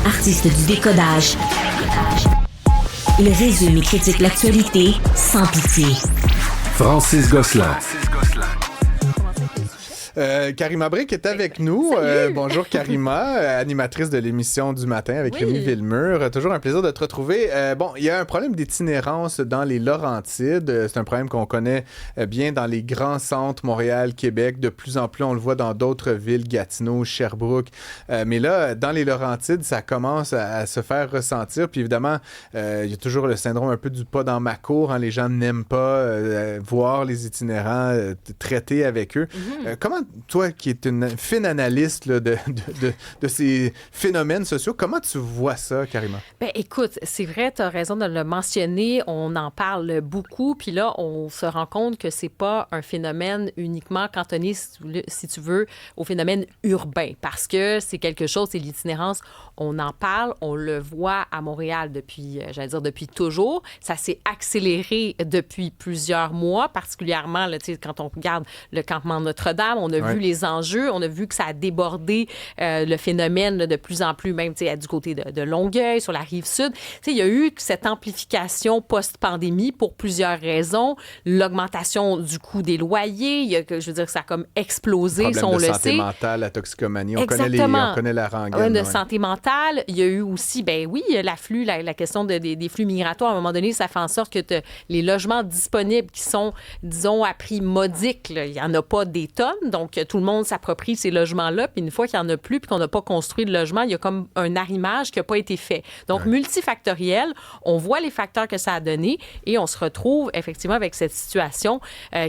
artiste du décodage. Il résume et critique l'actualité sans pitié. Francis Gosselin. Karima Brick est avec nous. Bonjour Karima, animatrice de l'émission du matin avec Rémi Villemur. Toujours un plaisir de te retrouver. Il y a un problème d'itinérance dans les Laurentides. C'est un problème qu'on connaît bien dans les grands centres, Montréal, Québec. De plus en plus, on le voit dans d'autres villes, Gatineau, Sherbrooke. Mais là, dans les Laurentides, ça commence à se faire ressentir. Puis évidemment, il y a toujours le syndrome un peu du pas dans ma cour. Hein. Les gens n'aiment pas voir les itinérants traiter avec eux. Comment toi, qui es une fine analyste là, de ces phénomènes sociaux, comment tu vois ça, Karima? Bien, écoute, c'est vrai, tu as raison de le mentionner. On en parle beaucoup. Puis là, on se rend compte que c'est pas un phénomène uniquement cantonné, si tu veux, au phénomène urbain. Parce que c'est quelque chose, c'est l'itinérance. On en parle, on le voit à Montréal depuis toujours. Ça s'est accéléré depuis plusieurs mois, particulièrement là, quand on regarde le campement Notre-Dame. On a vu les enjeux, on a vu que ça a débordé le phénomène là, de plus en plus, même du côté de Longueuil, sur la Rive-Sud. Il y a eu cette amplification post-pandémie pour plusieurs raisons. L'augmentation du coût des loyers, je veux dire, ça a comme explosé, si on le sait. Le problème de santé mentale, la toxicomanie, on connaît la rengaine. De santé mentale. Il y a eu aussi, l'afflux, la question des flux migratoires. À un moment donné, ça fait en sorte que les logements disponibles qui sont, disons, à prix modique, là, il n'y en a pas des tonnes. Donc, tout le monde s'approprie ces logements-là. Puis une fois qu'il n'y en a plus puis qu'on n'a pas construit de logement, il y a comme un arrimage qui n'a pas été fait. Donc, multifactoriel, on voit les facteurs que ça a donné et on se retrouve effectivement avec cette situation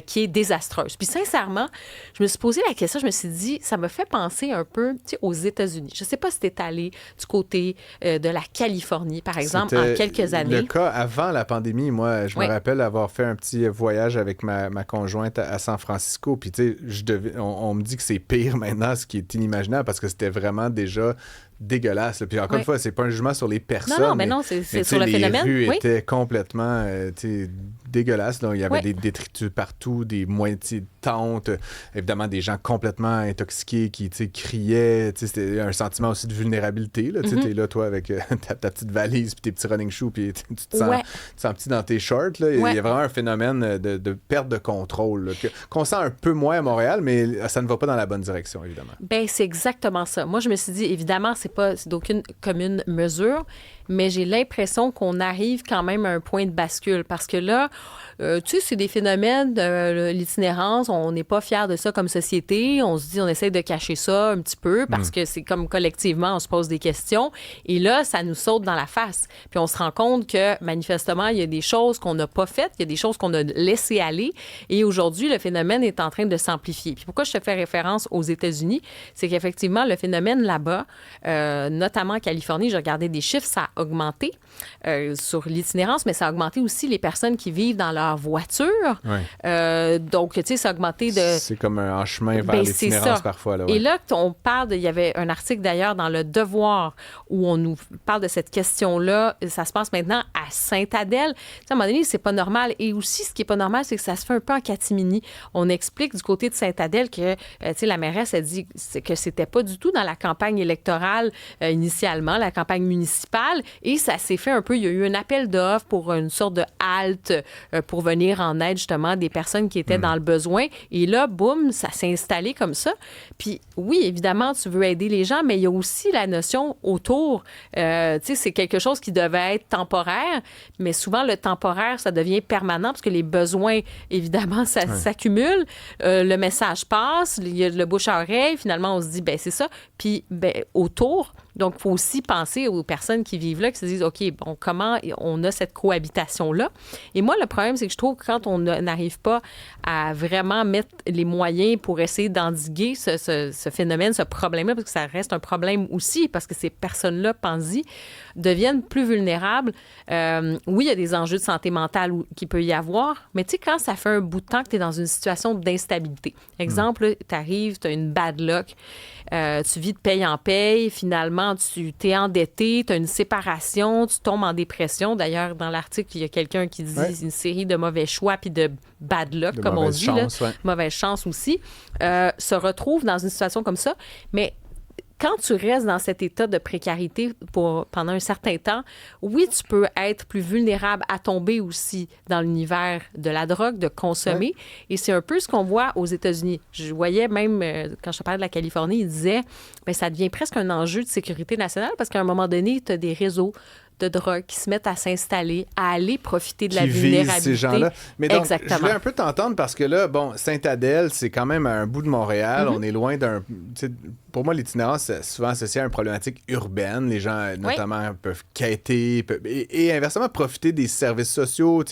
qui est désastreuse. Puis sincèrement, je me suis posé la question, je me suis dit, ça me fait penser un peu aux États-Unis. Je ne sais pas si tu es allé du côté de la Californie, par exemple, en quelques années. Le cas avant la pandémie, moi, je me rappelle avoir fait un petit voyage avec ma conjointe à San Francisco. Puis, tu sais, on me dit que c'est pire maintenant, ce qui est inimaginable, parce que c'était vraiment déjà dégueulasse. Puis encore une fois, c'est pas un jugement sur les personnes. Non, c'est sur le phénomène. Les rues étaient complètement dégueulasses. Donc, il y avait des détritus partout, des moitiés de tentes, évidemment des gens complètement intoxiqués qui criaient. C'était un sentiment aussi de vulnérabilité. Là. T'es là, toi, avec ta petite valise puis tes petits running shoes, puis tu te sens petit dans tes shorts. Là. Il y a vraiment un phénomène de perte de contrôle là, qu'on sent un peu moins à Montréal, mais ça ne va pas dans la bonne direction, évidemment. Bien, c'est exactement ça. Moi, je me suis dit, évidemment, c'est d'aucune commune mesure, mais j'ai l'impression qu'on arrive quand même à un point de bascule parce que là, c'est des phénomènes de l'itinérance, on n'est pas fiers de ça comme société, on se dit, on essaie de cacher ça un petit peu parce que c'est comme collectivement, on se pose des questions et là, ça nous saute dans la face. Puis on se rend compte que manifestement, il y a des choses qu'on n'a pas faites, il y a des choses qu'on a laissées aller et aujourd'hui, le phénomène est en train de s'amplifier. Puis pourquoi je te fais référence aux États-Unis, c'est qu'effectivement, le phénomène là-bas, notamment en Californie, j'ai regardé des chiffres, ça a augmenté sur l'itinérance, mais ça a augmenté aussi les personnes qui vivent dans leur voiture. Donc, tu sais, ça a augmenté de... C'est comme en chemin vers l'itinérance parfois. Là, Et là, on parle il y avait un article d'ailleurs dans Le Devoir où on nous parle de cette question-là. Ça se passe maintenant à Sainte-Adèle. Tu sais, à un moment donné, c'est pas normal. Et aussi, ce qui est pas normal, c'est que ça se fait un peu en catimini. On explique du côté de Sainte-Adèle que, tu sais, la mairesse a dit que c'était pas du tout dans la campagne électorale initialement, la campagne municipale, et ça s'est fait un peu, il y a eu un appel d'offres pour une sorte de halte pour venir en aide justement des personnes qui étaient dans le besoin, et là, boum, ça s'est installé comme ça. Puis oui, évidemment, tu veux aider les gens, mais il y a aussi la notion autour, tu sais, c'est quelque chose qui devait être temporaire, mais souvent le temporaire, ça devient permanent parce que les besoins, évidemment, ça s'accumule, le message passe, il y a le bouche à oreille, finalement, on se dit, ben c'est ça, puis ben autour. Donc, il faut aussi penser aux personnes qui vivent là, qui se disent, OK, bon, comment on a cette cohabitation-là? Et moi, le problème, c'est que je trouve que quand on n'arrive pas à vraiment mettre les moyens pour essayer d'endiguer ce phénomène, ce problème-là, parce que ça reste un problème aussi, parce que ces personnes-là, pense-y, deviennent plus vulnérables. Oui, il y a des enjeux de santé mentale qu'il peut y avoir, mais tu sais, quand ça fait un bout de temps que tu es dans une situation d'instabilité, exemple, tu arrives, tu as une bad luck, tu vis de paye en paye, finalement, tu t'es endetté, tu as une séparation, tu tombes en dépression. D'ailleurs, dans l'article, il y a quelqu'un qui dit une série de mauvais choix puis de bad luck, comme on dit. Chance, mauvaise chance aussi. Se retrouve dans une situation comme ça. Mais quand tu restes dans cet état de précarité pendant un certain temps, oui, tu peux être plus vulnérable à tomber aussi dans l'univers de la drogue, de consommer. Ouais. Et c'est un peu ce qu'on voit aux États-Unis. Je voyais même, quand je te parlais de la Californie, il disait, bien, ça devient presque un enjeu de sécurité nationale parce qu'à un moment donné, tu as des réseaux de drogue qui se mettent à s'installer, à aller profiter de la vulnérabilité. Ces gens-là. Mais donc, exactement. Je voulais un peu t'entendre parce que là, bon, Sainte-Adèle, c'est quand même à un bout de Montréal. On est loin d'un... Pour moi, l'itinérance, c'est souvent associé à une problématique urbaine. Les gens, notamment, peuvent quêter et inversement, profiter des services sociaux,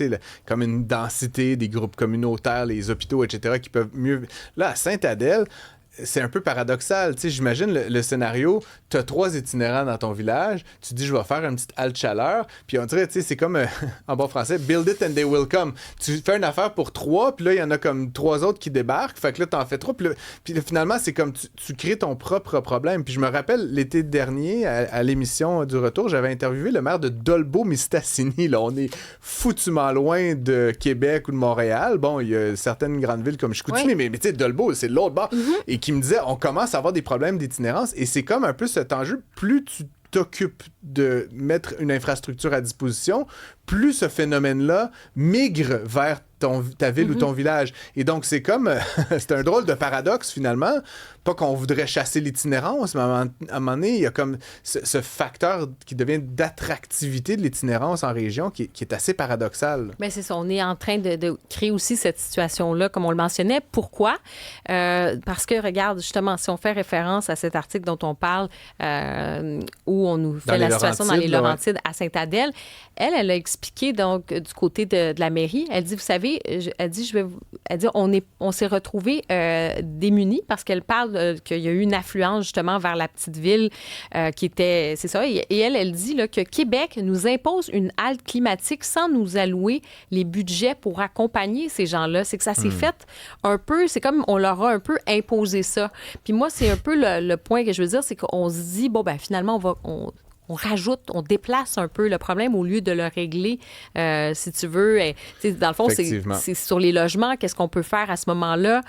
comme une densité, des groupes communautaires, les hôpitaux, etc., qui peuvent mieux... Là, à Sainte-Adèle, c'est un peu paradoxal. Tu sais, j'imagine le scénario, tu as 3 itinérants dans ton village, tu dis, je vais faire une petite halte chaleur, puis on dirait, tu sais, c'est comme, en bon français, build it and they will come. Tu fais une affaire pour 3, puis là, il y en a comme 3 autres qui débarquent, fait que là, t'en fais 3, puis là, finalement, c'est comme, tu crées ton propre problème. Puis je me rappelle, l'été dernier, à l'émission du Retour, j'avais interviewé le maire de Dolbeau-Mistassini. Là, on est foutument loin de Québec ou de Montréal. Bon, il y a certaines grandes villes comme Chicoutimi, mais tu sais, Dolbeau, c'est l'autre bord. Et qui me disait, on commence à avoir des problèmes d'itinérance et c'est comme un peu cet enjeu, plus tu t'occupes de mettre une infrastructure à disposition, plus ce phénomène-là migre vers ta ville ou ton village. Et donc, c'est comme... c'est un drôle de paradoxe, finalement. Pas qu'on voudrait chasser l'itinérance, mais à un moment donné, il y a comme ce facteur qui devient d'attractivité de l'itinérance en région qui est assez paradoxal. Bien, c'est ça. On est en train de créer aussi cette situation-là, comme on le mentionnait. Pourquoi? Parce que, regarde, justement, si on fait référence à cet article dont on parle, où on nous fait la situation dans les Laurentides à Sainte-Adèle, elle a expliqué, donc, du côté de la mairie, elle dit, vous savez, elle dit, on s'est retrouvés démunis parce qu'elle parle qu'il y a eu une affluence, justement, vers la petite ville qui était... C'est ça. Et elle dit là, que Québec nous impose une halte climatique sans nous allouer les budgets pour accompagner ces gens-là. C'est que ça s'est fait un peu... C'est comme on leur a un peu imposé ça. Puis moi, c'est un peu le point que je veux dire, c'est qu'on se dit, bon, ben finalement, on rajoute, on déplace un peu le problème au lieu de le régler, si tu veux. Dans le fond, c'est sur les logements, qu'est-ce qu'on peut faire à ce moment-là?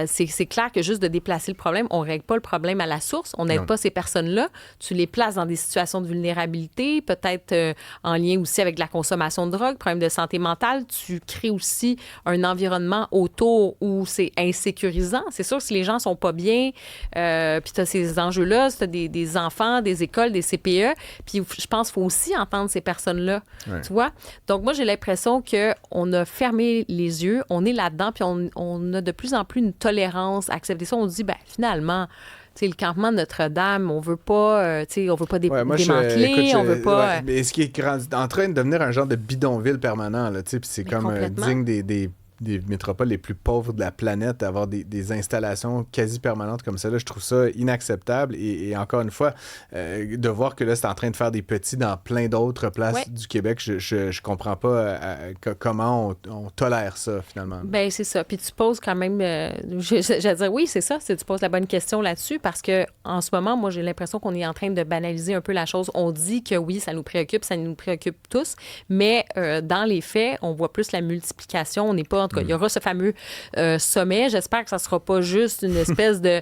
C'est clair que juste de déplacer le problème, on ne règle pas le problème à la source, on n'aide pas ces personnes-là. Tu les places dans des situations de vulnérabilité, peut-être en lien aussi avec la consommation de drogue, problème de santé mentale. Tu crées aussi un environnement autour où c'est insécurisant. C'est sûr, si les gens ne sont pas bien, puis tu as ces enjeux-là, si tu as des enfants, des écoles, des CPE, puis je pense qu'il faut aussi entendre ces personnes-là, tu vois? Donc, moi, j'ai l'impression qu'on a fermé les yeux, on est là-dedans, puis on a de plus en plus une tolérance à accepter ça. On se dit, ben finalement... T'sais, le campement de Notre-Dame, on veut pas, démanteler, on veut pas... mais ce qui est en train de devenir un genre de bidonville permanent, là, puis c'est comme digne des métropoles les plus pauvres de la planète, avoir des installations quasi permanentes comme ça. Là, je trouve ça inacceptable. Et encore une fois, de voir que là, c'est en train de faire des petits dans plein d'autres places du Québec, je comprends pas comment on tolère ça, finalement. Bien, c'est ça. Puis tu poses quand même... j'allais dire, oui, c'est ça. Tu poses la bonne question là-dessus parce que en ce moment, moi, j'ai l'impression qu'on est en train de banaliser un peu la chose. On dit que oui, ça nous préoccupe tous, mais dans les faits, on voit plus la multiplication. On n'est pas... En tout cas, il y aura ce fameux sommet. J'espère que ça ne sera pas juste une espèce de,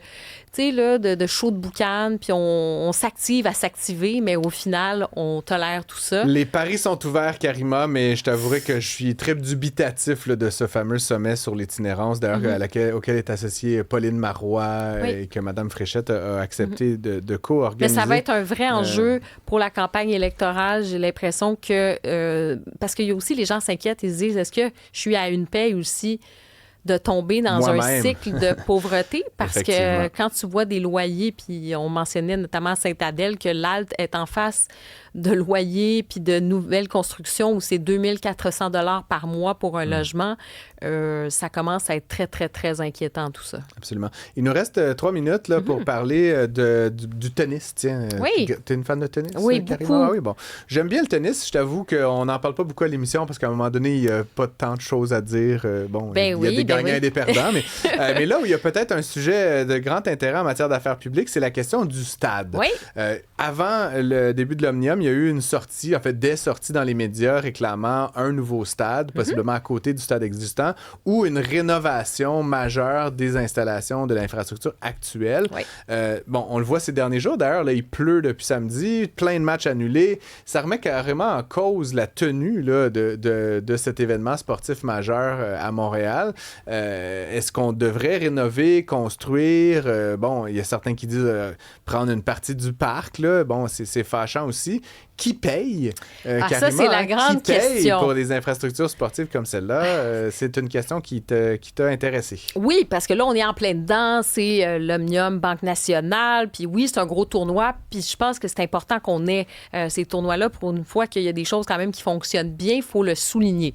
de show de boucan, puis on s'active à s'activer, mais au final, on tolère tout ça. Les paris sont ouverts, Karima, mais je t'avouerai que je suis très dubitatif de ce fameux sommet sur l'itinérance, d'ailleurs, auquel est associée Pauline Marois et que Mme Fréchette a accepté de co-organiser. Mais ça va être un vrai enjeu pour la campagne électorale. J'ai l'impression que... parce qu'il y a aussi, les gens s'inquiètent, ils se disent, est-ce que je suis à une paie aussi de tomber dans un cycle de pauvreté? Parce que quand tu vois des loyers, puis on mentionnait notamment à Sainte-Adèle que l'Alte est en face de loyers puis de nouvelles constructions où c'est 2400 $ par mois pour un logement, ça commence à être très, très, très inquiétant, tout ça. Absolument. Il nous reste 3 minutes là, pour parler du tennis. Tiens, oui. T'es une fan de tennis? Oui, beaucoup. Ah, oui, bon. J'aime bien le tennis. Je t'avoue qu'on n'en parle pas beaucoup à l'émission parce qu'à un moment donné, il n'y a pas tant de choses à dire. Il y a des gagnants et des perdants. Mais là où il y a peut-être un sujet de grand intérêt en matière d'affaires publiques, c'est la question du stade. Oui. Avant le début de l'Omnium, il y a eu une sortie, en fait, des sorties dans les médias réclamant un nouveau stade, possiblement à côté du stade existant. événements ou une rénovation majeure des installations de l'infrastructure actuelle. Oui. Bon, on le voit ces derniers jours. D'ailleurs, là, il pleut depuis samedi, plein de matchs annulés. Ça remet carrément en cause la tenue là, de cet événement sportif majeur à Montréal. Est-ce qu'on devrait rénover, construire? Bon, il y a certains qui disent prendre une partie du parc. Là. Bon, c'est fâchant aussi. Qui paye? Ça, c'est la grande qui paye question. Pour des infrastructures sportives comme celle-là? C'est une question qui t'a intéressé. Oui, parce que là, on est en plein dedans. C'est l'Omnium Banque Nationale. Puis oui, c'est un gros tournoi. Puis je pense que c'est important qu'on ait ces tournois-là pour une fois qu'il y a des choses quand même qui fonctionnent bien. Il faut le souligner.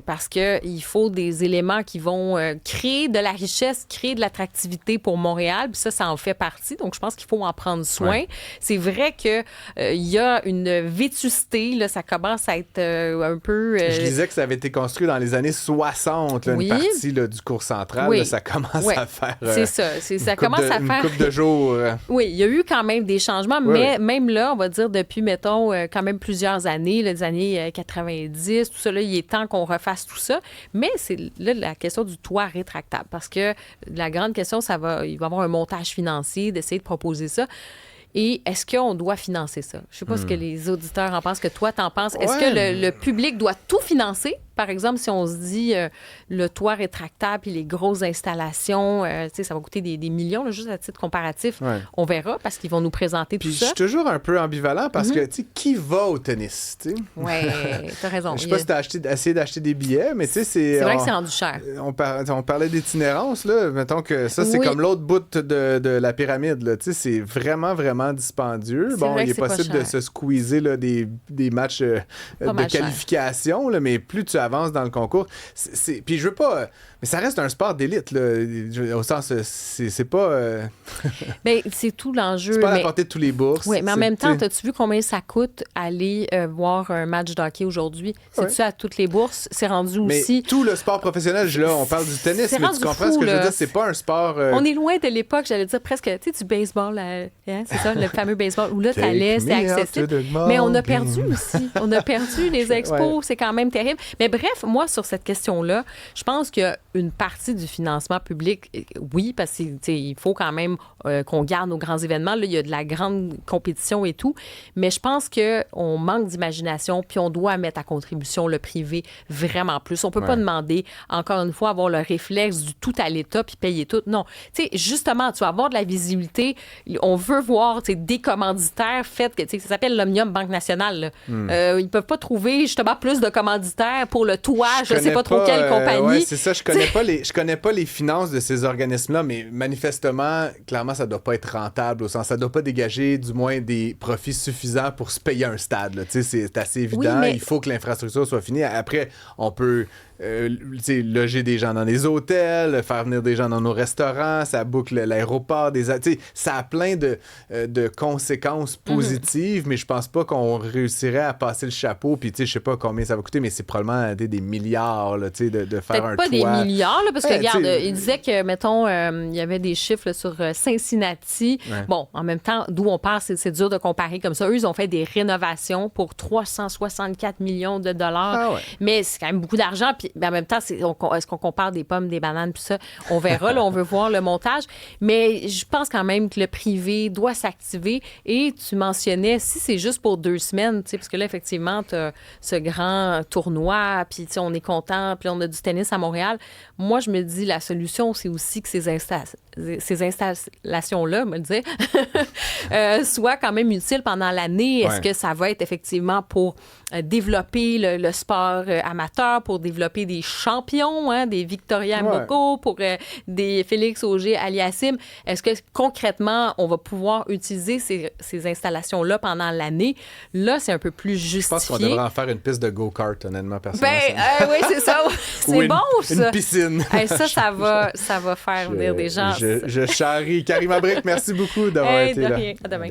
Parce qu'il faut des éléments qui vont créer de la richesse, créer de l'attractivité pour Montréal. Puis ça en fait partie. Donc, je pense qu'il faut en prendre soin. Ouais. C'est vrai qu'il y a une vétusté, là, ça commence à être un peu... Je disais que ça avait été construit dans les années 60, là, oui. une partie là, du cours central. Oui. Là, ça commence à faire... c'est ça. Ça commence à faire... Une couple de jours. Oui, il y a eu quand même des changements, mais même là, on va dire depuis, mettons, quand même plusieurs années, là, les années 90, tout ça, là, il est temps qu'on refasse tout ça. Mais c'est là la question du toit rétractable, parce que la grande question, il va y avoir un montage financier, d'essayer de proposer ça. Et est-ce qu'on doit financer ça? Je ne sais pas ce que les auditeurs en pensent, que toi, t'en penses. Est-ce que le public doit tout financer? Par exemple, si on se dit le toit rétractable et les grosses installations, ça va coûter des millions, là, juste à titre comparatif. Ouais. On verra parce qu'ils vont nous présenter puis tout ça. Je suis toujours un peu ambivalent parce que, tu sais, qui va au tennis? Oui, tu as raison. Je sais pas si tu as essayé d'acheter des billets, mais tu sais, c'est vrai que c'est rendu cher. On parlait d'itinérance, là. Mettons que ça, c'est comme l'autre bout de la pyramide, là. Tu sais, c'est vraiment, vraiment dispendieux. Bon, il est possible de se squeezer là, des matchs de qualification, là, mais plus tu avances dans le concours. Puis je veux pas... Mais ça reste un sport d'élite, là. Au sens, c'est pas... Bien, c'est tout l'enjeu. C'est pas à la portée de tous les bourses. Oui, mais en même temps, as-tu vu combien ça coûte aller voir un match de hockey aujourd'hui? C'est-tu à toutes les bourses? C'est rendu aussi... Mais tout le sport professionnel, là, on parle du tennis, mais tu comprends ce que je veux dire? C'est pas un sport... On est loin de l'époque, j'allais dire presque, tu sais, du baseball, hein, c'est ça, le fameux baseball, où là, t'allais, c'est accessible. Mais on a perdu aussi. On a perdu les expos, c'est quand même terrible. Mais bref, moi, sur cette question-là, je pense qu'il y a une partie du financement public, oui, parce qu'il faut quand même qu'on garde nos grands événements. Là, il y a de la grande compétition et tout, mais je pense qu'on manque d'imagination, puis on doit mettre à contribution le privé vraiment plus. On peut pas demander, encore une fois, avoir le réflexe du tout à l'État puis payer tout. Non. Tu sais, justement, tu vas avoir de la visibilité. On veut voir des commanditaires faits, ça s'appelle l'Omnium Banque Nationale. Ils peuvent pas trouver justement plus de commanditaires pour le toit, je sais pas trop quelle compagnie. Ouais, c'est ça, je connais pas les finances de ces organismes-là, mais manifestement, clairement, ça doit pas être rentable, au sens, ça doit pas dégager du moins des profits suffisants pour se payer un stade. Là. C'est assez évident. Oui, mais... Il faut que l'infrastructure soit finie. Après, on peut loger des gens dans des hôtels, faire venir des gens dans nos restaurants, ça boucle l'aéroport, ça a plein de conséquences positives, mais je pense pas qu'on réussirait à passer le chapeau, puis je sais pas combien ça va coûter, mais c'est probablement des milliards là, de faire un toit. Peut-être pas des milliards, là, parce que regarde, il disait que, mettons, il y avait des chiffres là, sur Cincinnati. Ouais. Bon, en même temps, d'où on part, c'est dur de comparer comme ça. Eux, ils ont fait des rénovations pour 364 millions de dollars, mais c'est quand même beaucoup d'argent, puis en même temps, est-ce qu'on compare des pommes, des bananes, puis ça? On verra, là, on veut voir le montage. Mais je pense quand même que le privé doit s'activer. Et tu mentionnais, si c'est juste pour 2 semaines, parce que là, effectivement, tu as ce grand tournoi, puis on est content, puis on a du tennis à Montréal. Moi, je me dis, la solution, c'est aussi que ces installations-là, me le dire, soient quand même utiles pendant l'année. Est-ce que ça va être effectivement pour développer le sport amateur, pour développer des champions, hein, des Victoria Moko, pour des Félix Auger-Aliassime? Est-ce que concrètement, on va pouvoir utiliser ces installations-là pendant l'année? Là, c'est un peu plus justifié. Je pense qu'on devrait en faire une piste de go-kart, honnêtement, personnellement. Oui, c'est ça. C'est bon, ça. Une piscine. Ça va faire venir des gens. Je charrie. Karima Brick, merci beaucoup d'avoir été là. À demain.